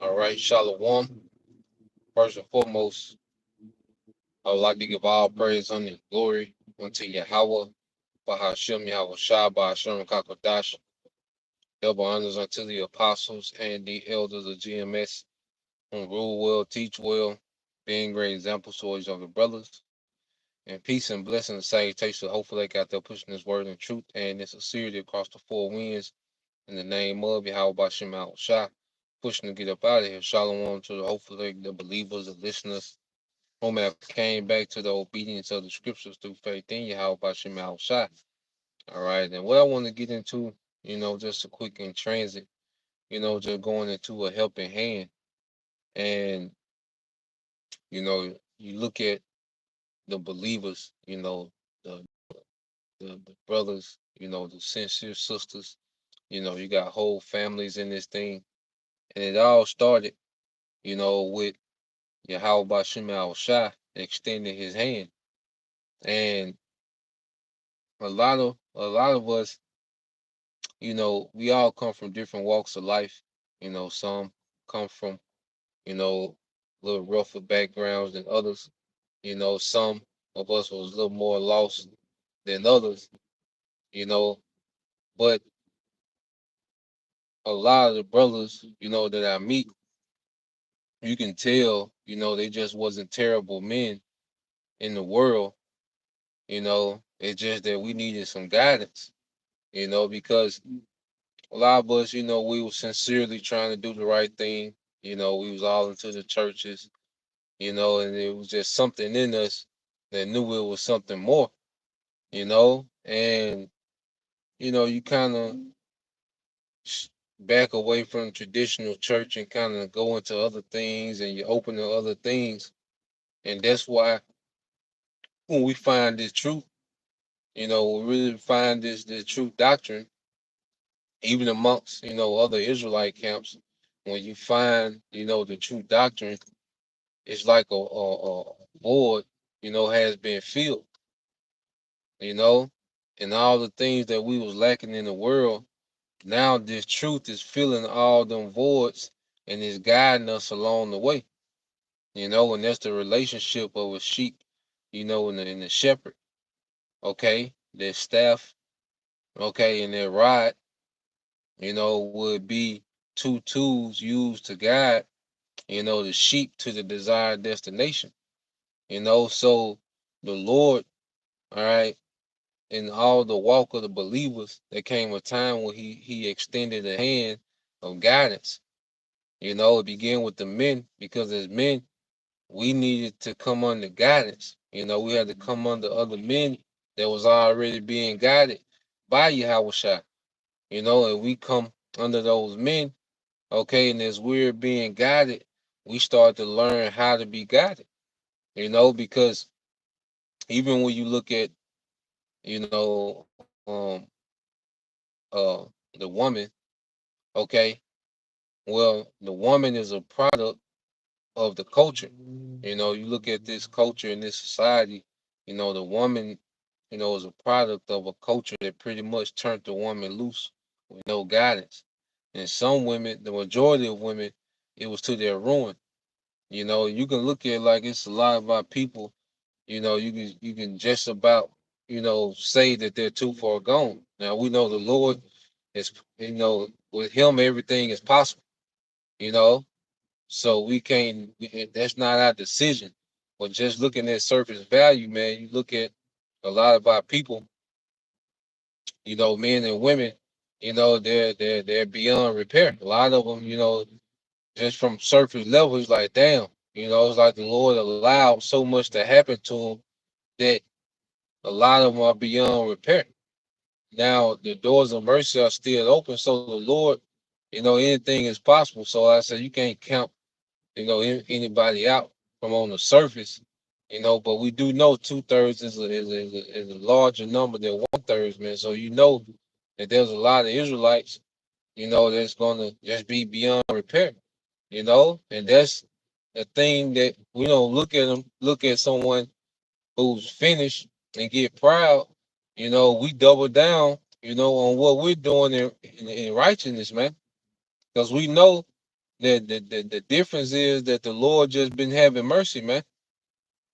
All right, Shalom. First and foremost, I would like to give all praise and glory unto Yahweh, Bahashem Yahweh Shah, Bahashem Kakadash. Double honors unto the apostles and the elders of GMS who rule well, teach well, being great examples towards younger brothers. And peace and blessing and salutation. Hopefully, they got there pushing this word in truth and in sincerity across the four winds in the name of Yahweh Bahashem Yahweh Shah. Pushing to get up out of here. Shalom to the hopefully the believers, the listeners, whom have came back to the obedience of the scriptures through faith in Yahweh Bashem Al Shai. All right. And what I want to get into, just a quick in transit, just going into a helping hand. And, you look at the believers, the, the brothers, the sincere sisters, you got whole families in this thing. And it all started, with Yahweh Bashem Al Shai extending his hand. And a lot of us, we all come from different walks of life. Some come from, a little rougher backgrounds than others. Some of us was a little more lost than others, you know. But a lot of the brothers, that I meet, you can tell, they just wasn't terrible men in the world, It's just that we needed some guidance, because a lot of us, we were sincerely trying to do the right thing. We was all into the churches, and it was just something in us that knew it was something more, and you kind of back away from traditional church and kind of go into other things, and you open to other things, and that's why when we find this truth, we really find this true doctrine, even amongst other Israelite camps. When you find the true doctrine, it's like a void, has been filled, you know, and all the things that we was lacking in the world. Now this truth is filling all them voids and is guiding us along the way, and that's the relationship of a sheep, and the shepherd, okay, their staff, okay, and their rod, would be two tools used to guide, the sheep to the desired destination, so the Lord, all right, in all the walk of the believers, there came a time when he extended a hand of guidance. It began with the men because as men, we needed to come under guidance. We had to come under other men that was already being guided by Yahweh Shai. And we come under those men, okay, and as we're being guided, we start to learn how to be guided, because even when you look at, you know, uh the woman, okay, well, the woman is a product of the culture. You look at this culture in this society, the woman, is a product of a culture that pretty much turned the woman loose with no guidance. And some women, the majority of women, it was to their ruin. You can look at it like it's a lot of our people, you can just about, say that they're too far gone. Now we know the Lord is, with him everything is possible, you know. So we can't. That's not our decision. But just looking at surface value, man, you look at a lot of our people, men and women, they're beyond repair. A lot of them, just from surface level, it's like, damn, it's like the Lord allowed so much to happen to them that a lot of them are beyond repair. Now the doors of mercy are still open, so the Lord, anything is possible. So I said you can't count, anybody out from on the surface, but we do know 2/3 is a larger number than 1/3, man. So that there's a lot of Israelites, that's gonna just be beyond repair, and that's the thing that we don't look at someone who's finished and get proud. We double down, on what we're doing in righteousness, man, because we know that the difference is that the Lord just been having mercy, man.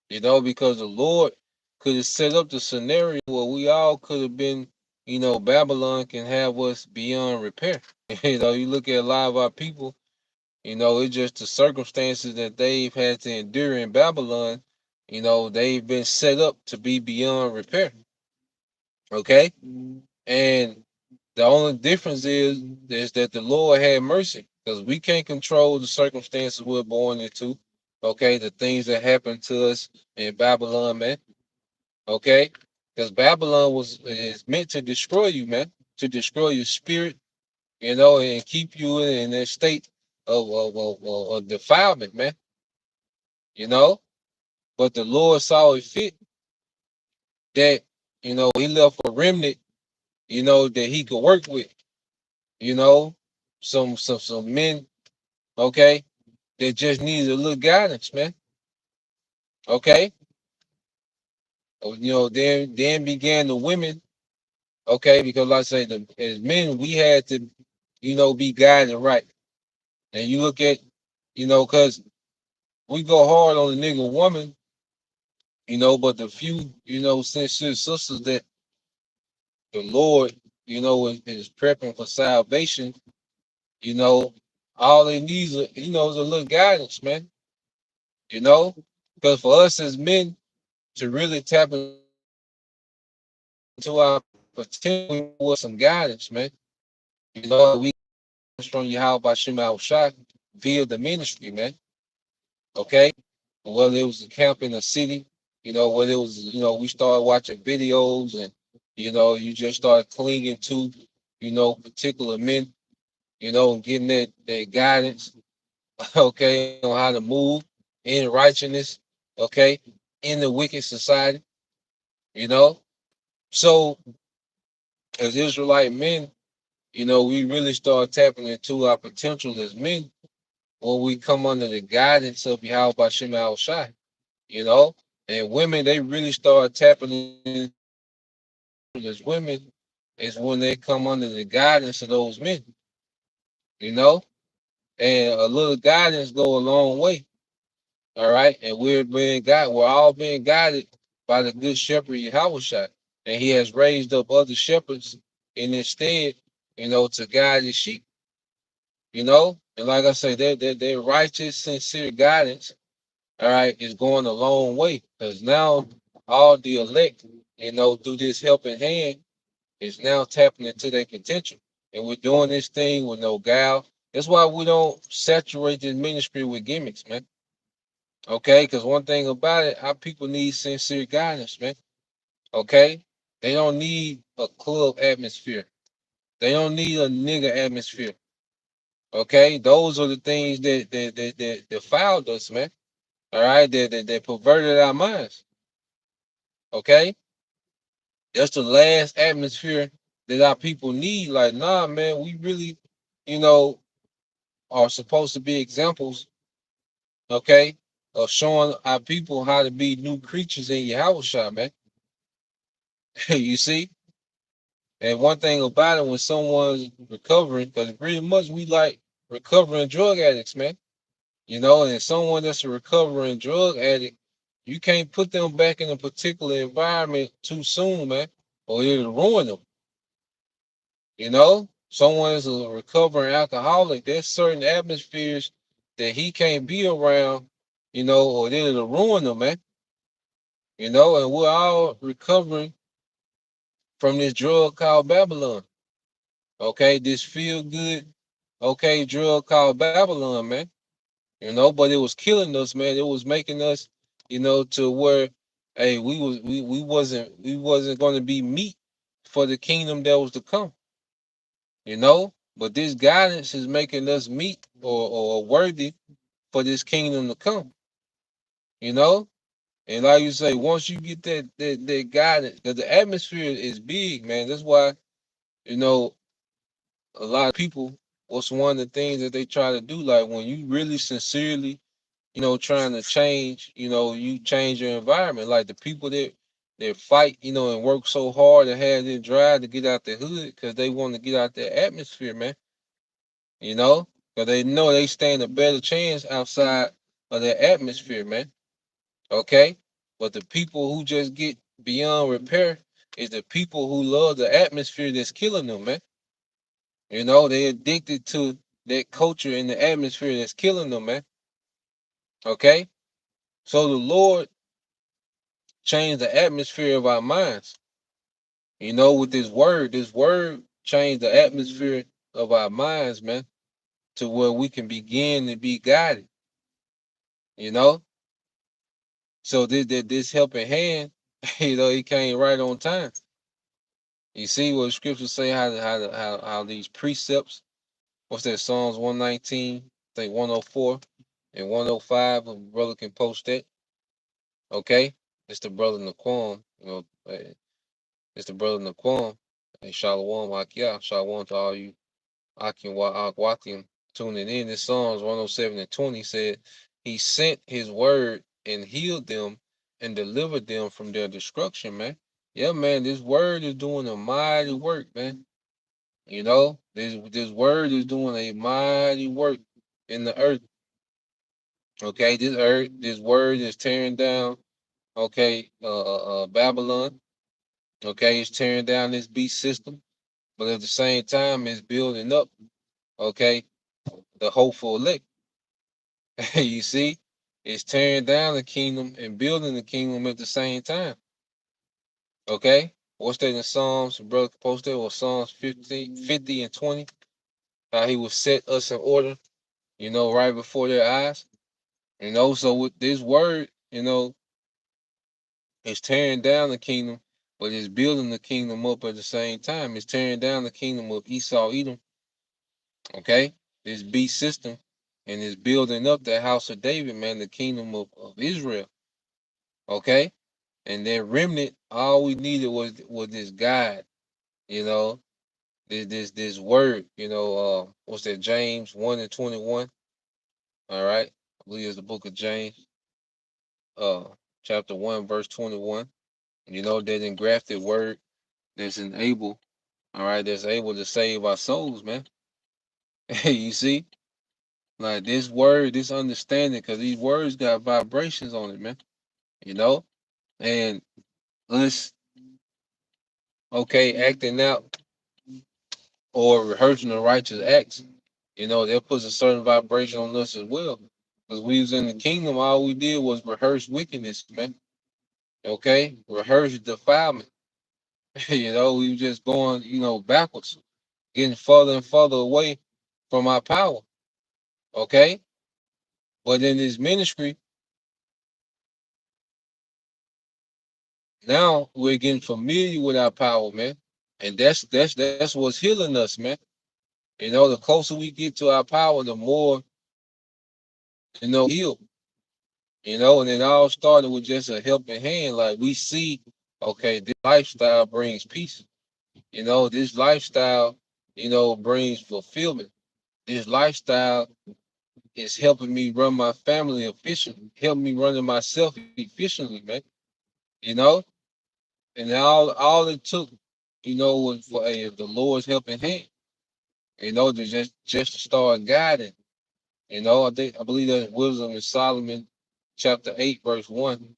Because the Lord could have set up the scenario where we all could have been, Babylon can have us beyond repair. You look at a lot of our people, it's just the circumstances that they've had to endure in Babylon, they've been set up to be beyond repair. Okay? And the only difference is that the Lord had mercy because we can't control the circumstances we're born into. Okay, the things that happened to us in Babylon, man. Okay, because Babylon is meant to destroy you, man, to destroy your spirit, and keep you in a state of defilement, man. You know, but the Lord saw it fit that He left a remnant, that He could work with. You know, some men, okay, that just needed a little guidance, man. Okay, then began the women, okay, because like I say, as men we had to, be guided right. And you look at, because we go hard on the nigga woman, but the few, sincere sisters that the Lord, is prepping for salvation, you know, all they need is a little guidance, man. Because for us as men to really tap into our potential with some guidance, man. We from Yahweh Bashim Al Shah via the ministry, man. Okay? Whether it was a camp in a city, whether it was, we started watching videos and, you just started clinging to, particular men, and getting that guidance, okay, on how to move in righteousness, okay, in the wicked society, you know. So as Israelite men, we really start tapping into our potential as men when we come under the guidance of Yahweh Bashim Al Shai, you know. And women, they really start tapping in as women is when they come under the guidance of those men, you know. And a little guidance go a long way. All right. And we're all being guided by the good shepherd Yahweh. And he has raised up other shepherds in his stead, to guide his sheep, And like I say, their righteous, sincere guidance, all right, is going a long way. Because now all the elect, through this helping hand, is now tapping into their potential. And we're doing this thing with no guile. That's why we don't saturate this ministry with gimmicks, man. Okay, because one thing about it, our people need sincere guidance, man. Okay, they don't need a club atmosphere. They don't need a nigga atmosphere. Okay, those are the things that defiled us, man. All right, that perverted our minds. Okay, that's the last atmosphere that our people need. Like, nah, man, we really, you know, are supposed to be examples, okay, of showing our people how to be new creatures in Yahweh, man. You see? And one thing about it, when someone's recovering, because pretty much we like recovering drug addicts, man. And someone that's a recovering drug addict, You can't put them back in a particular environment too soon, man, or it'll ruin them. You know, someone is a recovering alcoholic. There's certain atmospheres that he can't be around, or then it'll ruin them, man. And we're all recovering from this drug called Babylon. Okay, this feel good, okay, drug called Babylon, man. But it was killing us, man. It was making us, to where, hey, we wasn't going to be meat for the kingdom that was to come. But this guidance is making us meet or worthy for this kingdom to come. You know, and like you say, once you get that guidance, because the atmosphere is big, man. That's why you know a lot of people. What's one of the things that they try to do? Like when you really sincerely, trying to change, you change your environment. Like the people that fight, and work so hard and have their drive to get out the hood because they want to get out that atmosphere, man. Because they know they stand a better chance outside of their atmosphere, man. Okay? But the people who just get beyond repair is the people who love the atmosphere that's killing them, man. They addicted to that culture and the atmosphere that's killing them, man. Okay? So the Lord changed the atmosphere of our minds, with this word. This word changed the atmosphere of our minds, man, to where we can begin to be guided, you know? So this helping hand, it came right on time. You see what scriptures say how these precepts, what's that, Psalms 119, I think 104 and 105, a brother can post that. Okay? It's the brother Naquam, it's the brother Naquam. And Shalom Akia, Shalom to all you Akim wa Akwatim tuning in. This Psalms 107 and 20 said, He sent his word and healed them and delivered them from their destruction, man. Yeah, man, this word is doing a mighty work, man. This word is doing a mighty work in the earth. Okay, this word is tearing down, okay, Babylon. Okay, it's tearing down this beast system, but at the same time, it's building up, okay, the hopeful elect. You see, it's tearing down the kingdom and building the kingdom at the same time. Okay, what's that in Psalms? Brother posted was Psalms 50 and 20. How he will set us in order, right before their eyes. So with this word, it's tearing down the kingdom, but it's building the kingdom up at the same time. It's tearing down the kingdom of Esau, Edom, okay? This beast system, and it's building up the house of David, man, the kingdom of Israel, okay? And that remnant, all we needed was this guide, you know, this word, what's that, James 1 and 21, all right? I believe it's the book of James, uh, chapter 1, verse 21. That engrafted word that's able, all right, that's able to save our souls, man. You see? Like this word, this understanding, because these words got vibrations on it, man. You know? And us, okay, acting out or rehearsing the righteous acts, that puts a certain vibration on us as well. Because we was in the kingdom, all we did was rehearse wickedness, man. Okay? Rehearse defilement. We were just going, backwards, getting further and further away from our power. Okay? But in this ministry, now we're getting familiar with our power, man. And that's what's healing us, man. The closer we get to our power, the more, heal. And it all started with just a helping hand. Like we see, okay, this lifestyle brings peace. This lifestyle, brings fulfillment. This lifestyle is helping me run my family efficiently, helping me running myself efficiently, man. You know, and all it took, was for the Lord's helping hand. To just to start guiding. I believe that wisdom in Solomon chapter 8, verse 1.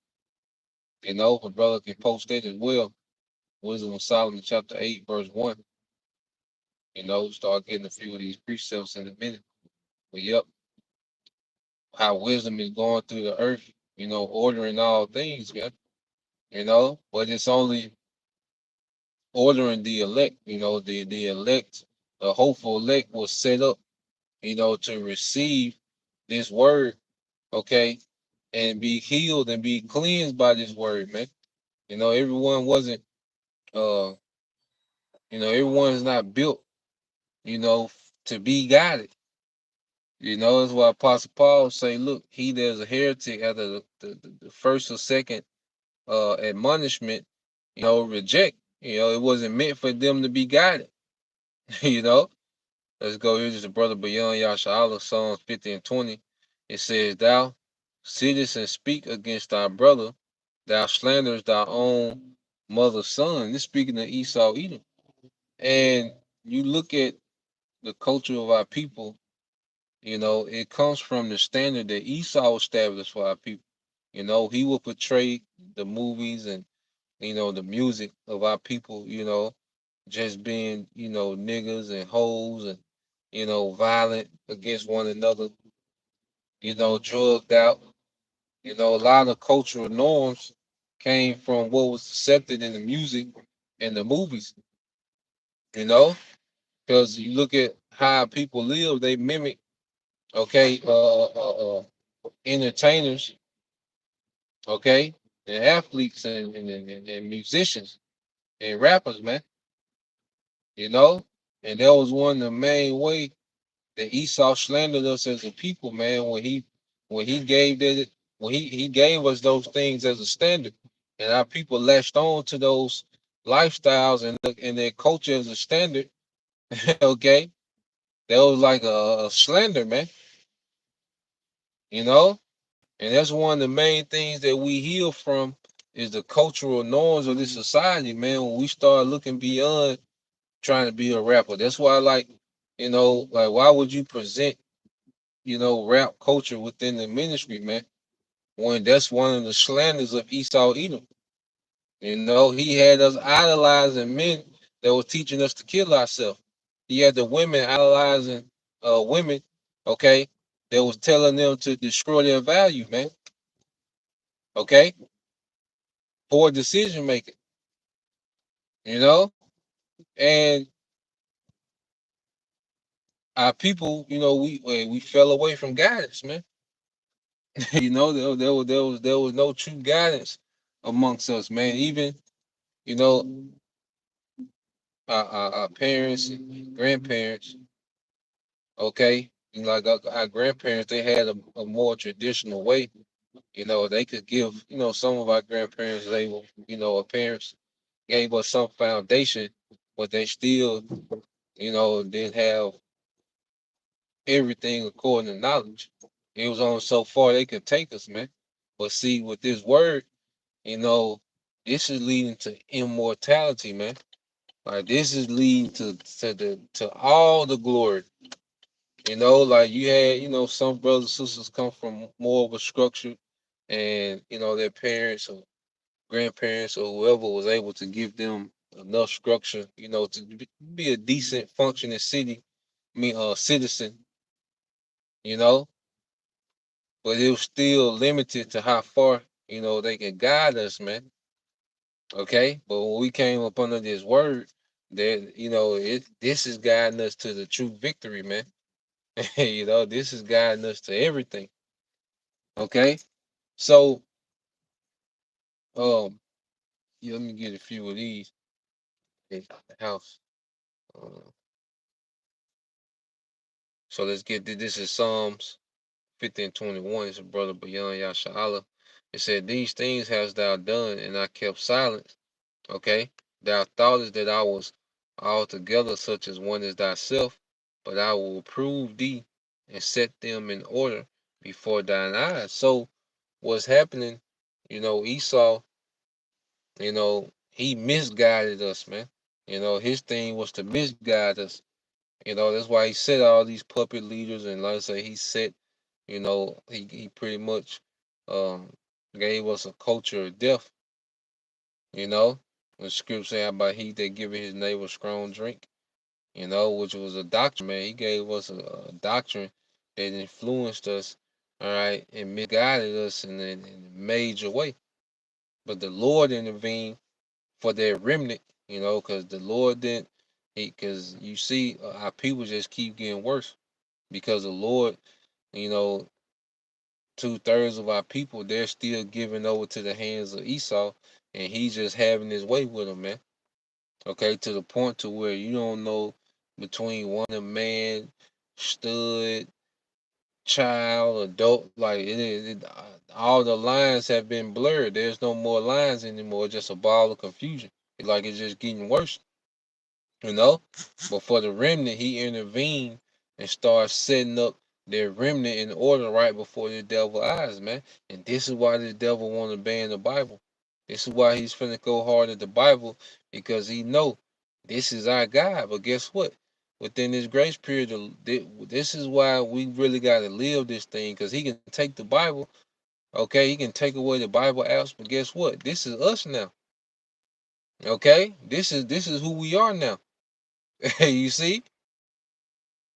You know, if a brother can post that as well. Wisdom of Solomon, chapter 8, verse 1. You know, start getting a few of these precepts in a minute. But yep, how wisdom is going through the earth, you know, ordering all things, man. You know, but it's only ordering the elect, you know, the elect, the hopeful elect was set up, you know, to receive this word, okay, and be healed and be cleansed by this word, man. You know, everyone wasn't uh everyone's not built, you know, to be guided. You know, that's why Apostle Paul say, look, he that's a heretic after the first or second admonishment, you know, reject. You know, it wasn't meant for them to be guided. You know, let's go. Here's the brother Bayan Yasha'Allah, Psalms 50 and 20. It says, thou sittest and speak against thy brother, thou slanderest thy own mother's son. This speaking of Esau Edom. And you look at the culture of our people, you know, it comes from the standard that Esau established for our people. You know, he will portray the movies and, you know, the music of our people, you know, just being, you know, niggas and hoes and, you know, violent against one another, you know, drugged out. You know, a lot of cultural norms came from what was accepted in the music and the movies, you know, because you look at how people live, they mimic, okay, entertainers, okay, and athletes and musicians and rappers, man, you know, and that was one of the main way that Esau slandered us as a people, man, when he gave that when he gave us those things as a standard, and our people latched on to those lifestyles and their culture as a standard. Okay, that was like a slander, man. You know, and that's one of the main things that we heal from is the cultural norms of this society, man. When we start looking beyond trying to be a rapper, that's why, like, you know, like, why would you present, you know, rap culture within the ministry, man? When that's one of the slanders of Esau Edom. You know, he had us idolizing men that were teaching us to kill ourselves. He had the women idolizing women, okay, that was telling them to destroy their value, man. Okay, poor decision making, you know, and our people, you know, we fell away from guidance, man. You know, there was no true guidance amongst us, man. Even, you know, our parents and grandparents, okay, and like our grandparents, they had a more traditional way. You know, they could give, you know, some of our grandparents, they were, you know, our parents gave us some foundation, but they still, you know, didn't have everything according to knowledge. It was only so far they could take us, man. But see, with this word, you know, this is leading to immortality, man. Like, this is leading to all the glory. You know, like, you had, you know, some brothers and sisters come from more of a structure, and, you know, their parents or grandparents or whoever was able to give them enough structure, you know, to be a decent functioning citizen, you know, but it was still limited to how far, you know, they can guide us, man. Okay. But when we came up under this word, that, you know, this is guiding us to the true victory, man. You know, this is guiding us to everything. Okay. So, um, yeah, let me get a few of these in the house. Uh, so let's get this is Psalms 50 and 21. It's a brother Bayan Yasha'Allah. It said, these things hast thou done, and I kept silence. Okay. Thou thoughtest that I was altogether such as one as thyself, but I will prove thee and set them in order before thine eyes. So what's happening, you know, Esau, you know, he misguided us, man. You know, his thing was to misguide us. You know, that's why he set all these puppet leaders, and like I say, he set, you know, he pretty much um gave us a culture of death. You know, the script say about he that giveth his neighbor strong drink, which was a doctrine, man. He gave us a doctrine that influenced us, all right, and misguided us in a major way. But the Lord intervened for their remnant, because the Lord didn't, because you see, our people just keep getting worse because the Lord, you know, 2/3 of our people, they're still giving over to the hands of Esau, and he's just having his way with them, man. Okay, to the point to where you don't know between one a man, stud, child, adult, like all the lines have been blurred. There's no more lines anymore. It's just a ball of confusion. Like it's just getting worse, you know. But for the remnant, he intervened and started setting up their remnant in order right before the devil eyes, man. And this is why the devil want to ban the Bible. This is why he's finna go hard at the Bible, because he know this is our God. But guess what? Within this grace period, this is why we really got to live this thing, because he can take the Bible, okay? He can take away the Bible apps, but guess what? This is us now, okay? This is who we are now. You see?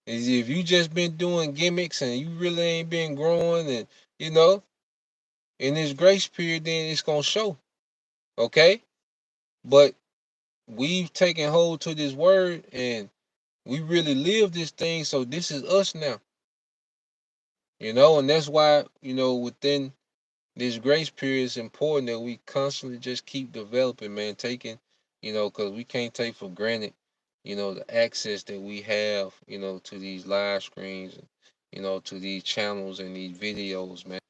Is if you just been doing gimmicks and you really ain't been growing, and you know, in this grace period, then it's gonna show, okay? But we've taken hold to this word and we really live this thing, so this is us now, and that's why, within this grace period, it's important that we constantly just keep developing, man, taking, because we can't take for granted, the access that we have, to these live screens, and, to these channels and these videos, man.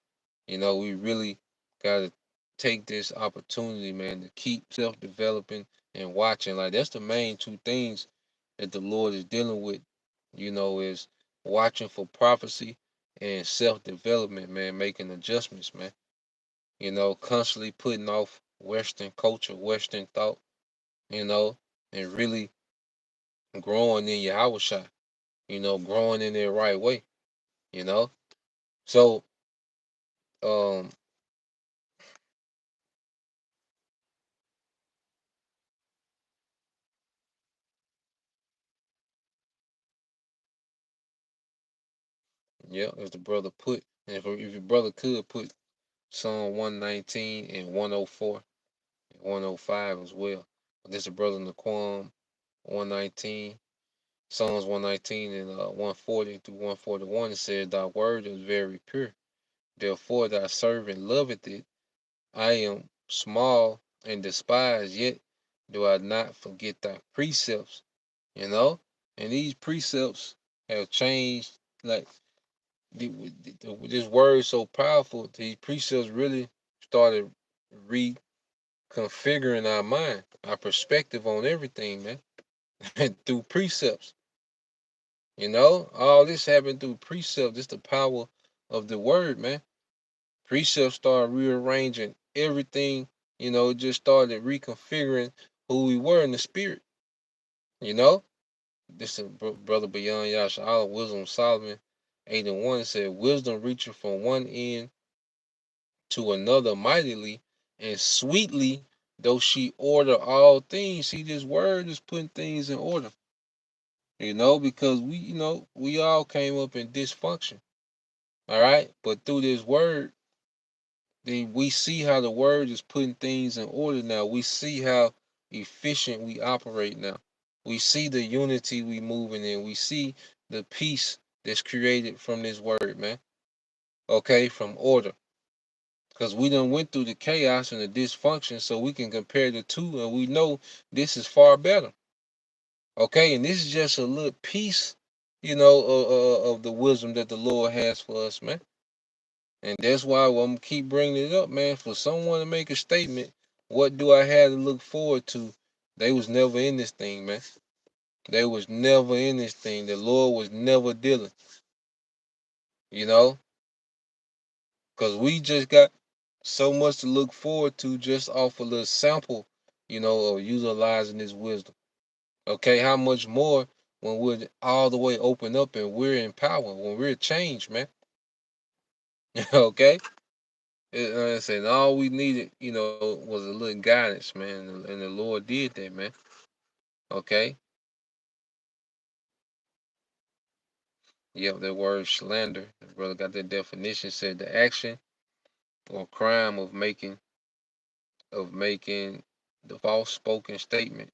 We really got to take this opportunity, man, to keep self developing and watching. Like, that's the main two things that the Lord is dealing with, is watching for prophecy and self development, man, making adjustments, man. Constantly putting off Western culture, Western thought, and really growing in your shot, growing in the right way, you know. So, um, yeah, if the brother put, and if your brother could put Psalm 119 and 104 and 105 as well. This is brother Naquam 119, Psalms 119 and 140 through 141. It says, "Thy word is very pure. Therefore thy servant loveth it. I am small and despised, yet do I not forget thy precepts." You know? And these precepts have changed. Like, this word is so powerful. These precepts really started reconfiguring our mind, our perspective on everything, man, through precepts. All this happened through precepts. It's the power of the word, man. Precepts started rearranging everything. It just started reconfiguring who we were in the spirit. You know, this is brother Beyond Yasha, Wisdom Solomon 8 and 1 said, "Wisdom reaching from one end to another mightily and sweetly, though she order all things." See, this word is putting things in order, because we all came up in dysfunction. All right. But through this word, then we see how the word is putting things in order now. We see how efficient we operate now. We see the unity we moving in. We see the peace that's created from this word, man. Okay, from order. Because we done went through the chaos and the dysfunction, so we can compare the two, and we know this is far better. Okay, and this is just a little piece, of the wisdom that the Lord has for us, man. And that's why I'm gonna keep bringing it up, man. For someone to make a statement, what do I have to look forward to? They was never in this thing, man. They was never in this thing. The Lord was never dealing, you know, because we just got so much to look forward to just off a little sample, of utilizing this wisdom. Okay, how much more when we're all the way open up and we're in power, when we're changed, man. Okay, Like I said, all we needed, was a little guidance, man, and the Lord did that, man. Okay. Yep, that word slander. The brother got that definition. Said the action or crime of making the false spoken statement.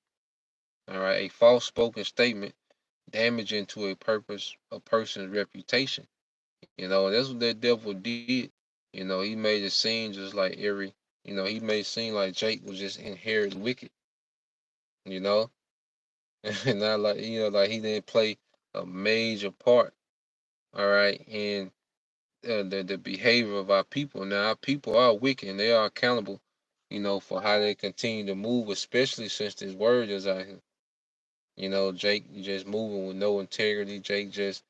All right, a false spoken statement damaging to a person's reputation. That's what that devil did. He made it seem just like he made it seem like Jake was just inherently wicked. You know, and not like like he didn't play a major part. All right, in the behavior of our people. Now, our people are wicked and they are accountable. For how they continue to move, especially since this word is out here. Jake just moving with no integrity. Jake just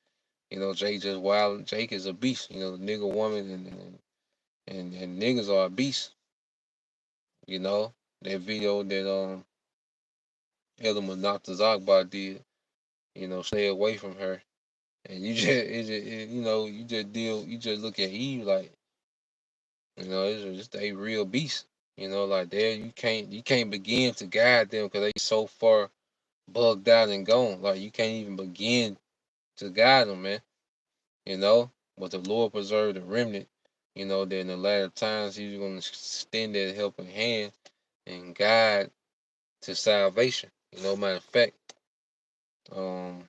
wild. Jake is a beast. The nigga woman and niggas are a beast. That video that Element Dr. Zogba did. Stay away from her. And you just, you just look at Eve like, it's just a real beast. Like there, you can't begin to guide them because they so far bugged out and gone. Like you can't even begin to guide them, man. You know, but the Lord preserved the remnant. That in the latter times He's going to extend that helping hand and guide to salvation. Matter of fact, um,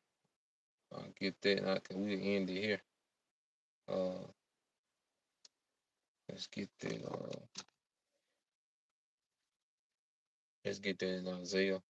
I'll get that. We end it here. Uh, let's get that. Let's get that in Isaiah.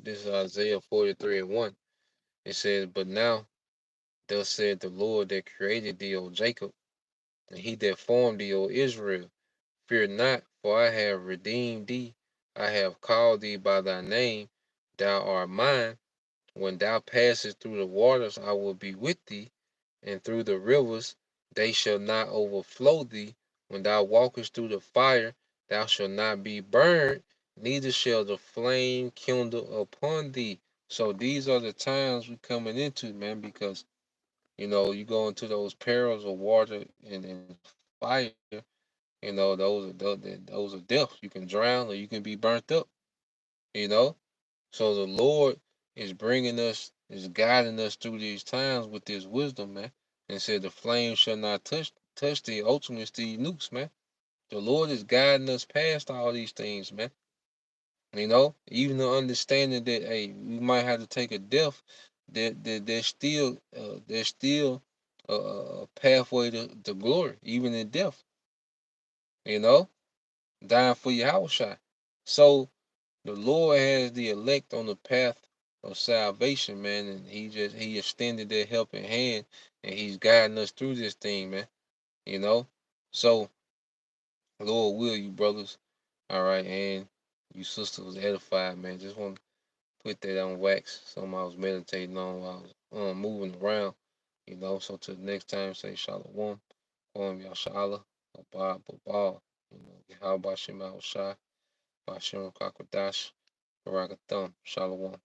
This is Isaiah 43:1. It says, "But now, thus said the Lord that created thee, O Jacob, and he that formed thee, O Israel, fear not, for I have redeemed thee. I have called thee by thy name. Thou art mine. When thou passest through the waters, I will be with thee, and through the rivers, they shall not overflow thee. When thou walkest through the fire, thou shalt not be burned, neither shall the flame kindle upon thee." So these are the times we're coming into, man, because you go into those perils of water and fire. Those are death. You can drown or you can be burnt up. You know, so the Lord is guiding us through these times with His wisdom, man. And said the flame shall not touch the ultimate Steve nukes, man. The Lord is guiding us past all these things, man. Even the understanding that hey, we might have to take a death, that there's still a pathway to glory, even in death. You know, dying for your house shot. So the Lord has the elect on the path of salvation, man, and He extended that helping hand, and He's guiding us through this thing, man. You know, so Lord will you brothers, all right, and you sisters was edified, man. Just want to put that on wax. Something I was meditating on while I was moving around, So till the next time, say Shalom, Yashala, Abba, Babal, how about Shema Shai, Bashim Kakwadash, Barakathum, Shalom.